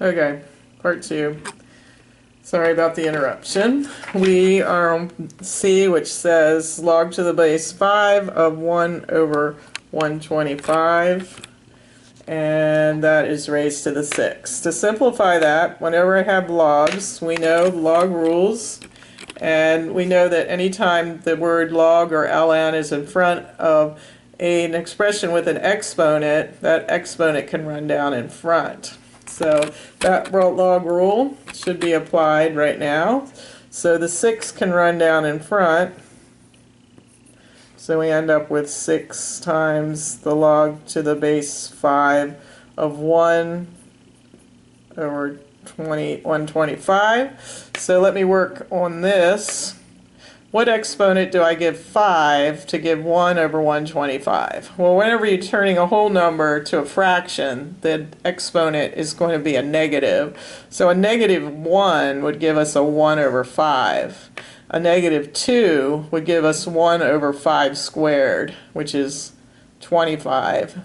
Okay, part 2. Sorry about the interruption. We are on C, which says log to the base 5 of 1 over 125, and that is raised to the 6. To simplify that, whenever I have logs, we know log rules, and we know that anytime the word log or ln is in front of an expression with an exponent, that exponent can run down in front. So that log rule should be applied right now. So the 6 can run down in front. So we end up with 6 times the log to the base 5 of 1 over 125. So let me work on this. What exponent do I give 5 to give 1 over 125? Well, whenever you're turning a whole number to a fraction, the exponent is going to be a negative. So a negative 1 would give us a 1 over 5. A negative 2 would give us 1 over 5 squared, which is 25.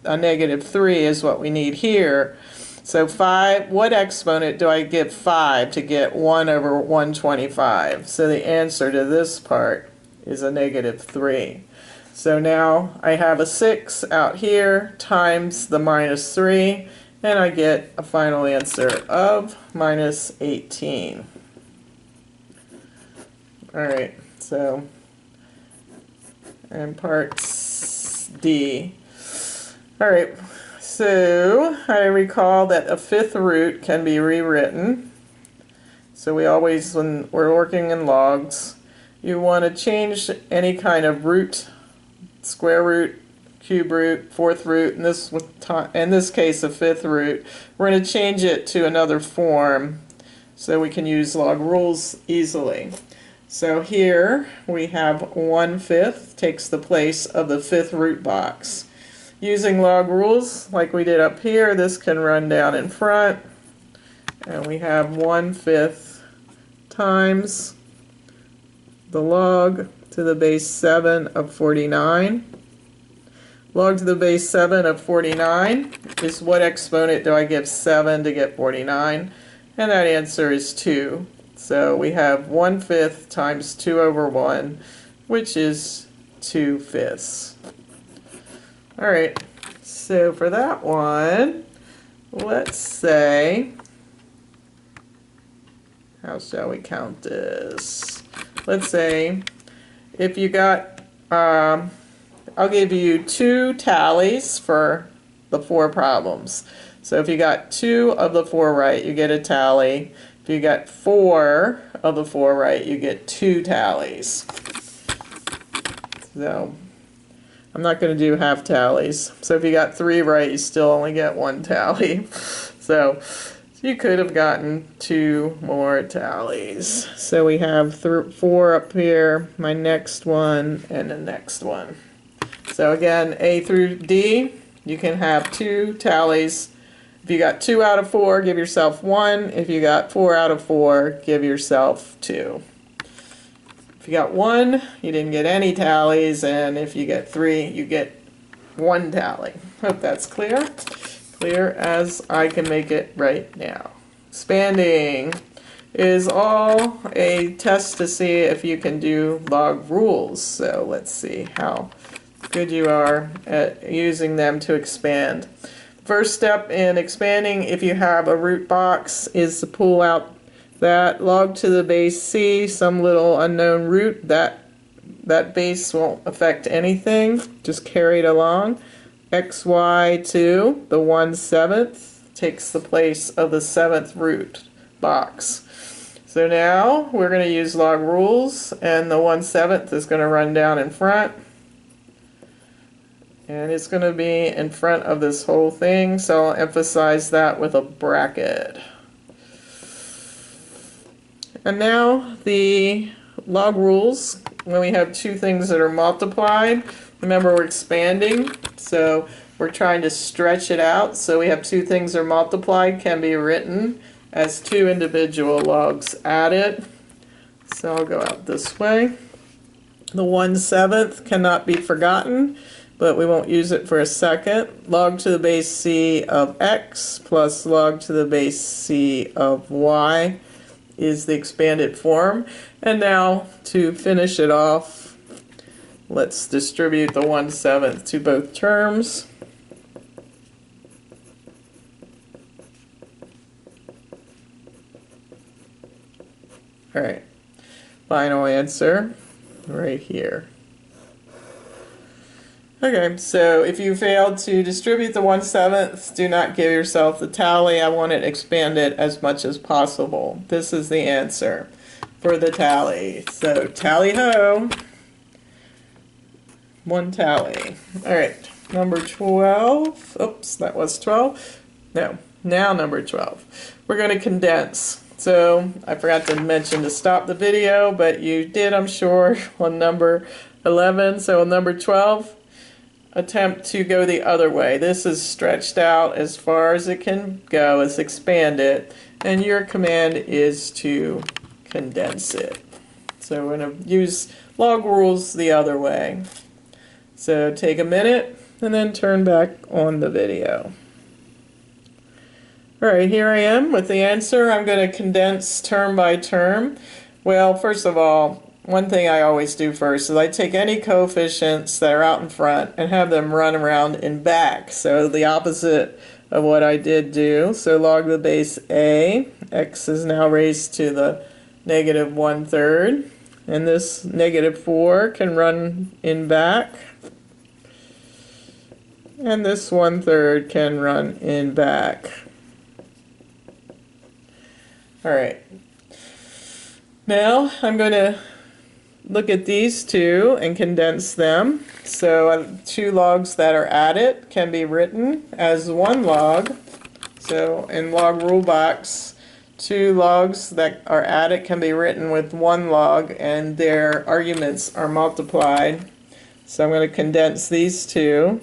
A negative 3 is what we need here. So 5, what exponent do I give 5 to get 1 over 125? So the answer to this part is a negative 3. So now I have a 6 out here times the minus 3, and I get a final answer of minus 18. Alright, so, and part D. Alright. So I recall that a fifth root can be rewritten. So we always, when we're working in logs, you want to change any kind of root, square root, cube root, fourth root, in this case a fifth root. We're going to change it to another form so we can use log rules easily. So here we have 1/5 takes the place of the fifth root box. Using log rules, like we did up here, this can run down in front, and we have 1/5 times the log to the base 7 of 49. Log to the base 7 of 49 is what exponent do I give 7 to get 49? And that answer is 2. So we have 1/5 times 2 over 1, which is 2/5. Alright, so for that one, let's say, how shall we count this? Let's say if you got, I'll give you 2 tallies for the 4 problems. So if you got 2 of the 4 right, you get a tally. If you got 4 of the 4 right, you get 2 tallies. So I'm not going to do half tallies. So if you got 3 right, you still only get 1 tally. So you could have gotten 2 more tallies. So we have 4 up here, my next one, and the next one. So again, A through D, you can have 2 tallies. If you got 2 out of 4, give yourself 1. If you got 4 out of 4, give yourself 2. If you got 1, you didn't get any tallies, and if you get 3, you get 1 tally. Hope that's clear. Clear as I can make it right now. Expanding is all a test to see if you can do log rules. So let's see how good you are at using them to expand. First step in expanding, if you have a root box, is to pull out that log to the base C, some little unknown root. That base won't affect anything, just carry it along. XY2, the 1/7 takes the place of the 7th root box. So now we're going to use log rules, and the 1/7 is going to run down in front. And it's going to be in front of this whole thing, so I'll emphasize that with a bracket. And now the log rules, when we have 2 things that are multiplied, remember we're expanding, so we're trying to stretch it out. So we have 2 things that are multiplied, can be written as 2 individual logs added. So I'll go out this way. The 1/7 cannot be forgotten. but we won't use it for a second. Log to the base c of x plus log to the base c of y is the expanded form. And now to finish it off, let's distribute the 1/7 to both terms. All right, final answer right here. Okay, so if you failed to distribute the 1/7, do not give yourself the tally. I want it expanded as much as possible. This is the answer for the tally. So tally ho, 1 tally. All right, number 12. Oops, that was 12. No, now number 12. We're going to condense. So I forgot to mention to stop the video, but you did, I'm sure, on number 11. So on number 12, attempt to go the other way. This is stretched out as far as it can go. It's expanded, and your command is to condense it. So we're going to use log rules the other way. So take a minute and then turn back on the video. Alright, here I am with the answer. I'm going to condense term by term. Well, first of all, one thing I always do first is I take any coefficients that are out in front and have them run around in back. So the opposite of what I did do. So log the base a, x is now raised to the -1/3. And this -4 can run in back. And this 1/3 can run in back. Alright, now I'm going to look at these two and condense them. So 2 logs that are added can be written as 1 log. So in log rule box, 2 logs that are added can be written with 1 log, and their arguments are multiplied. So I'm going to condense these two.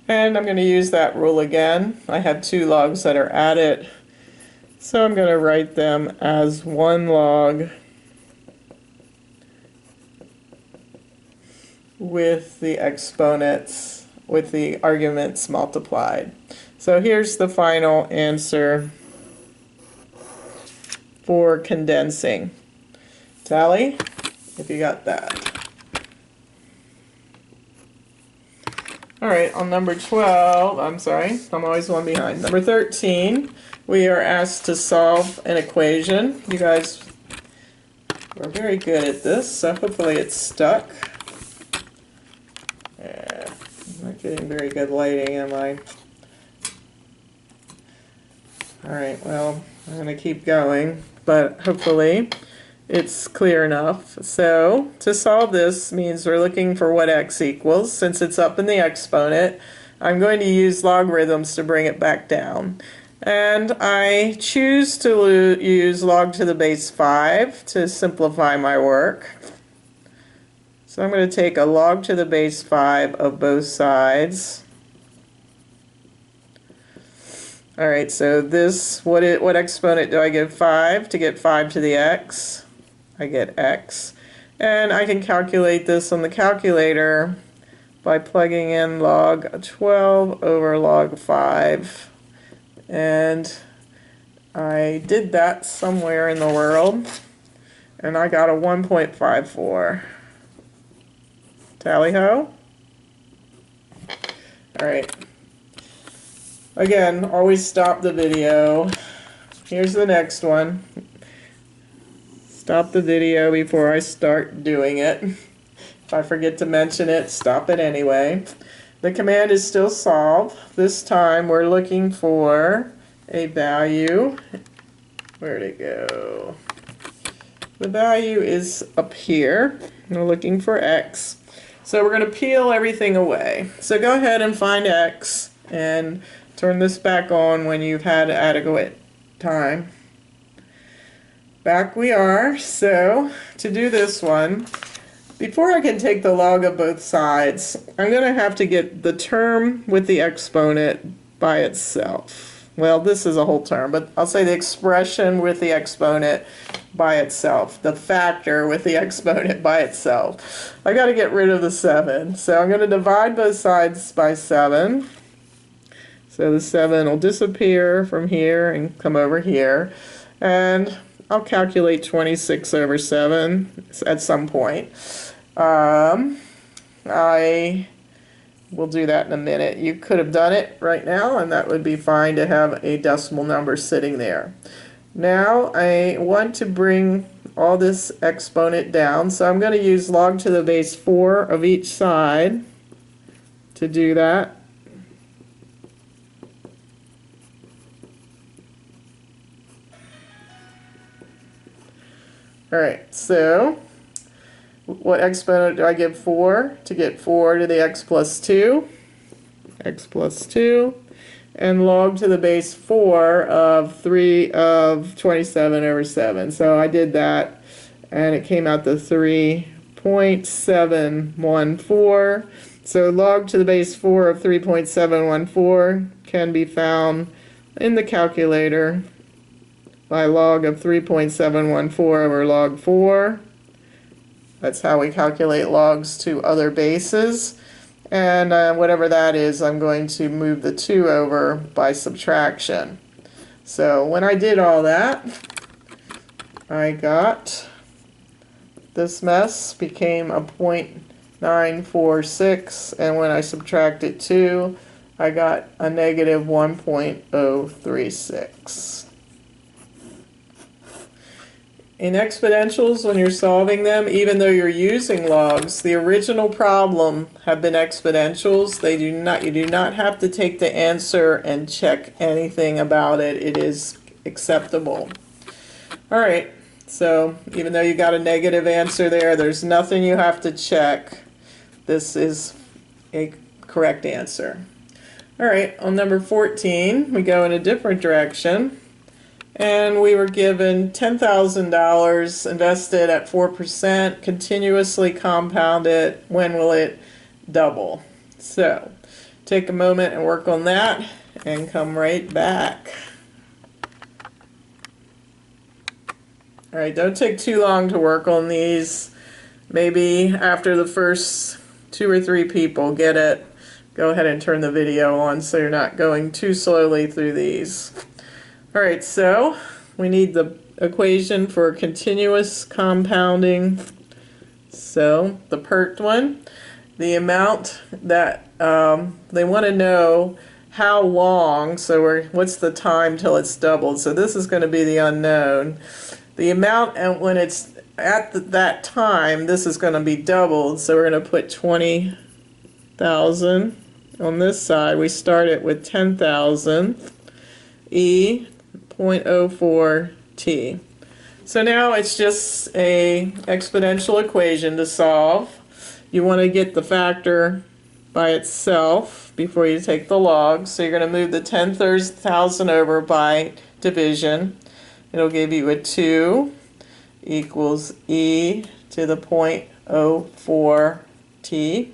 And I'm going to use that rule again. I have 2 logs that are added, so I'm going to write them as 1 log with the exponents, with the arguments multiplied. So here's the final answer for condensing. Tally, if you got that. Alright, on number 12, I'm sorry, I'm always one behind. Number 13, we are asked to solve an equation. You guys are very good at this, so hopefully it's stuck. Yeah, I'm not getting very good lighting, am I? Alright, well, I'm going to keep going, but hopefully it's clear enough. So to solve this means we're looking for what x equals. Since it's up in the exponent, I'm going to use logarithms to bring it back down. And I choose to use log to the base 5 to simplify my work. So I'm going to take a log to the base 5 of both sides. Alright, so this, what exponent do I give 5? To get 5 to the x, I get x. And I can calculate this on the calculator by plugging in log 12 over log 5. And I did that somewhere in the world, and I got a 1.54. Tally ho. Alright. Again, always stop the video. Here's the next one. Stop the video before I start doing it. If I forget to mention it, stop it anyway. The command is still solve. This time we're looking for a value. Where'd it go? The value is up here. We're looking for x. So we're going to peel everything away. So go ahead and find x and turn this back on when you've had adequate time. Back we are. So to do this one, before I can take the log of both sides, I'm going to have to get the term with the exponent by itself. Well, this is a whole term, but I'll say the expression with the exponent by itself, the factor with the exponent by itself. I got to get rid of the 7, so I'm going to divide both sides by 7. So the 7 will disappear from here and come over here, and I'll calculate 26 over 7 at some point. I will do that in a minute. You could have done it right now, and that would be fine to have a decimal number sitting there. Now I want to bring all this exponent down, so I'm going to use log to the base 4 of each side to do that. Alright, so what exponent do I give 4? To get 4 to the x plus 2, x plus 2, and log to the base 4 of 27 over 7. So I did that, and it came out to 3.714. So log to the base 4 of 3.714 can be found in the calculator by log of 3.714 over log 4. That's how we calculate logs to other bases. And whatever that is, I'm going to move the 2 over by subtraction. So when I did all that, I got this mess became a 0.946, and when I subtracted 2, I got a negative 1.036. In exponentials, when you're solving them, even though you're using logs, the original problem have been exponentials. You do not have to take the answer and check anything about it. It is acceptable. Alright, so even though you got a negative answer there, there's nothing you have to check. This is a correct answer. Alright, on number 14, we go in a different direction. And we were given $10,000 invested at 4%, continuously compounded. When will it double? So, take a moment and work on that and come right back. Alright, don't take too long to work on these. Maybe after the first 2 or 3 people get it, go ahead and turn the video on so you're not going too slowly through these. Alright, so we need the equation for continuous compounding. So the PERT one, the amount that they want to know how long, so what's the time till it's doubled. So this is going to be the unknown. The amount, and when it's at that time, this is going to be doubled. So we're going to put 20,000 on this side. We start it with 10,000. E 0.04 t. So now it's just a exponential equation to solve. You want to get the factor by itself before you take the log. So you're going to move the 10,000 over by division. It'll give you a 2 equals e to the 0.04 t.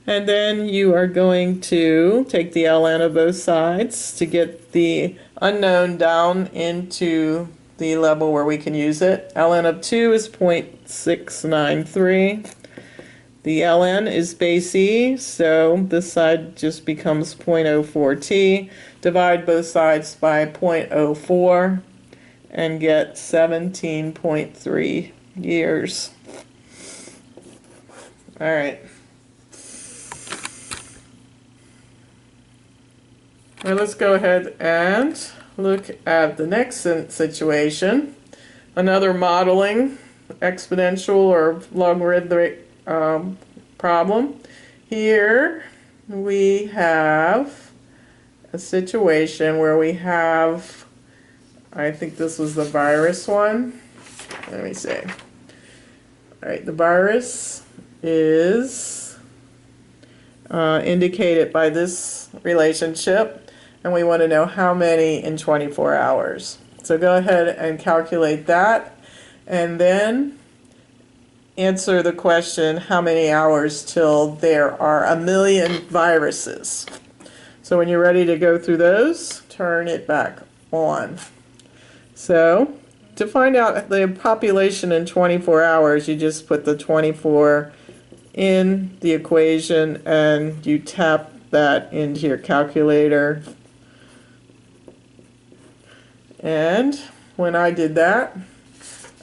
And then you are going to take the ln of both sides to get the unknown down into the level where we can use it. Ln of 2 is 0.693. The ln is base e, so this side just becomes 0.04 t. Divide both sides by 0.04 and get 17.3 years. All right. Now let's go ahead and look at the next situation. Another modeling exponential or logarithmic problem. Here we have a situation where we have, I think this was the virus one. Let me see. Alright, the virus is indicated by this relationship. And we want to know how many in 24 hours. So go ahead and calculate that, and then answer the question, how many hours till there are 1 million viruses? So when you're ready to go through those, turn it back on. So to find out the population in 24 hours, you just put the 24 in the equation and you tap that into your calculator. And when I did that,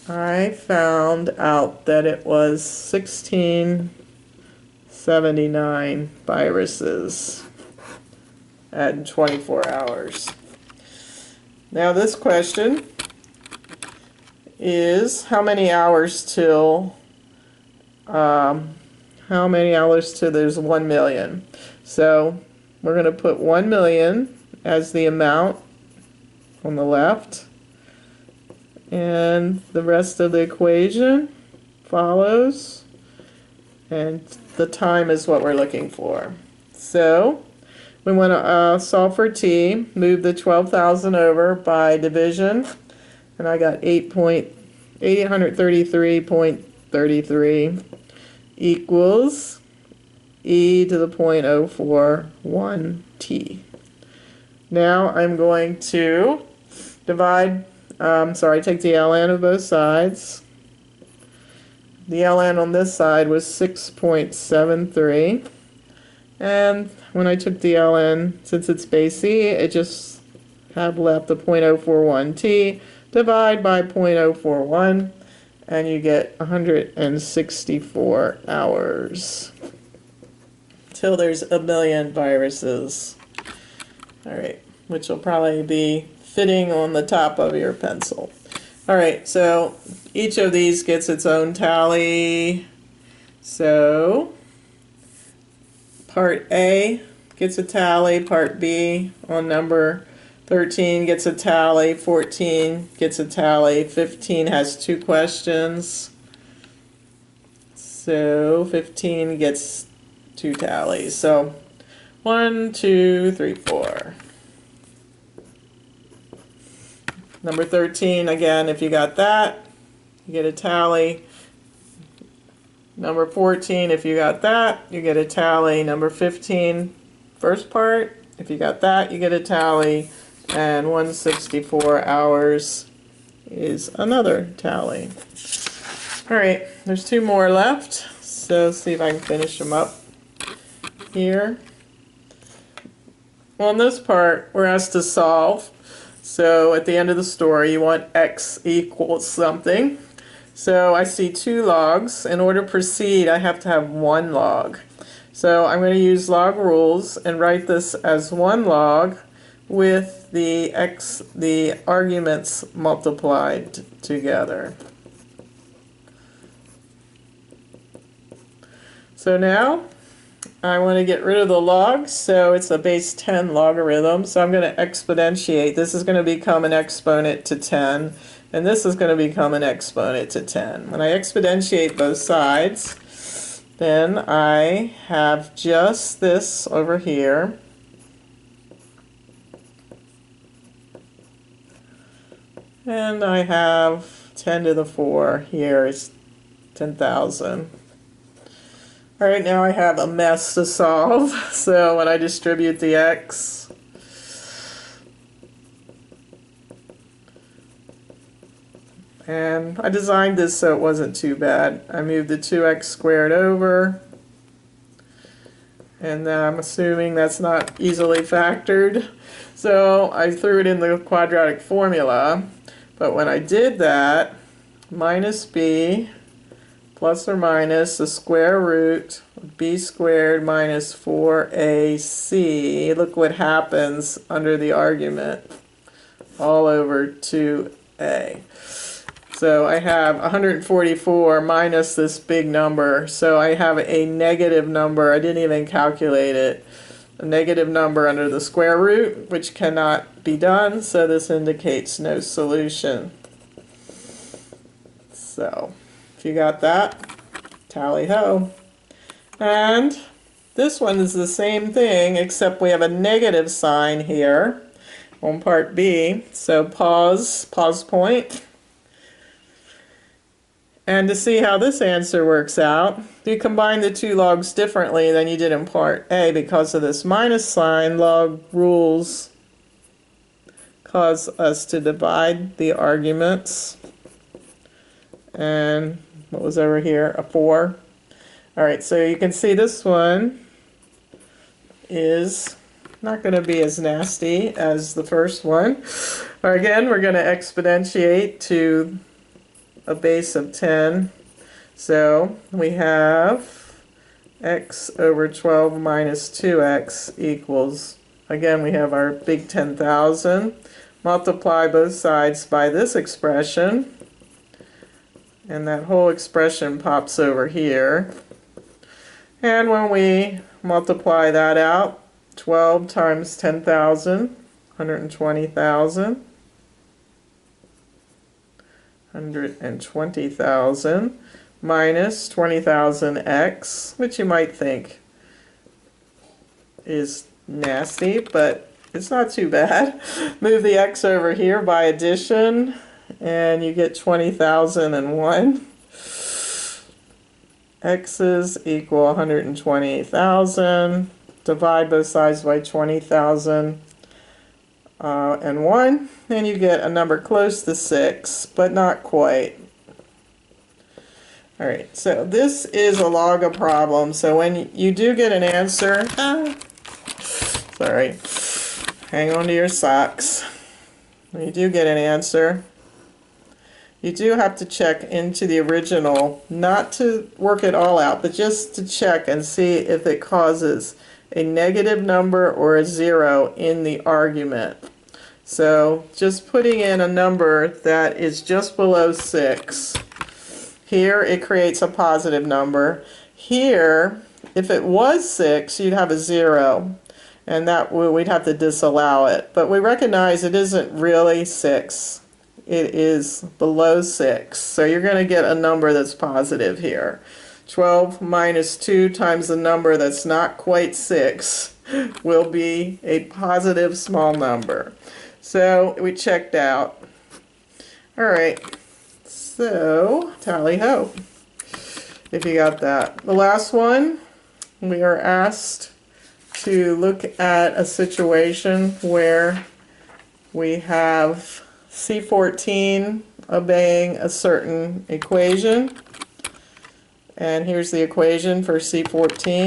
I found out that it was 1679 viruses at 24 hours. Now this question is how many hours till there's 1 million. So we're going to put 1 million as the amount on the left, and the rest of the equation follows, and the time is what we're looking for. So we want to solve for t, move the 12,000 over by division, and I got 833.33 equals e to the 0.041 t. Now I'm going to divide, take the ln of both sides. The ln on this side was 6.73. And when I took the ln, since it's base e, it just have left the 0.041 t. Divide by 0.041, and you get 164 hours. Till there's 1 million viruses. Alright, which will probably be fitting on the top of your pencil. Alright, so each of these gets its own tally. So part A gets a tally, part B on number 13 gets a tally, 14 gets a tally, 15 has 2 questions. So 15 gets 2 tallies. So 1, 2, 3, 4. Number 13, again, if you got that, you get a tally. Number 14, if you got that, you get a tally. Number 15, first part, if you got that, you get a tally. And 164 hours is another tally. Alright, there's 2 more left, so see if I can finish them up here. On this part, we're asked to solve. So at the end of the story, you want x equals something. So I see 2 logs. In order to proceed, I have to have 1 log. So I'm going to use log rules and write this as 1 log with the arguments multiplied together. So now I want to get rid of the logs, so it's a base 10 logarithm. So I'm going to exponentiate. This is going to become an exponent to 10, and this is going to become an exponent to 10. When I exponentiate both sides, then I have just this over here. And I have 10 to the 4 here is 10,000. Alright, now I have a mess to solve. So when I distribute the x, and I designed this so it wasn't too bad. I moved the 2x squared over, and I'm assuming that's not easily factored. So I threw it in the quadratic formula. But when I did that, minus b plus or minus the square root of b squared minus 4ac, look what happens under the argument, all over 2a. So I have 144 minus this big number, so I have a negative number. I didn't even calculate it. A negative number under the square root, which cannot be done, so this indicates no solution. So, if you got that, tally ho. And this one is the same thing, except we have a negative sign here on part B. So pause point. And to see how this answer works out, you combine the two logs differently than you did in part A because of this minus sign. Log rules cause us to divide the arguments. And what was over here? A 4. Alright, so you can see this one is not going to be as nasty as the first one. Again, we're going to exponentiate to a base of 10. So we have x over 12 minus 2x equals, again we have our big 10,000. Multiply both sides by this expression, and that whole expression pops over here. And when we multiply that out, 12 times 10,000, 120,000. 120,000 minus 20,000x, which you might think is nasty, but it's not too bad. Move the x over here by addition, and you get 20,001. X's equal 120,000. Divide both sides by 20,000. And 1, and you get a number close to 6, but not quite. Alright, so this is a log problem, so when you do get an answer, sorry, hang on to your socks. When you do get an answer, you do have to check into the original, not to work it all out, but just to check and see if it causes a negative number or a 0 in the argument. So just putting in a number that is just below 6. Here it creates a positive number. Here, if it was 6, you'd have a 0, and that we'd have to disallow it. But we recognize it isn't really 6. It is below 6. So you're going to get a number that's positive here. 12 minus 2 times the number that's not quite 6 will be a positive small number. So we checked out. Alright, so tally ho if you got that. The last one, we are asked to look at a situation where we have C14 obeying a certain equation. And here's the equation for C14.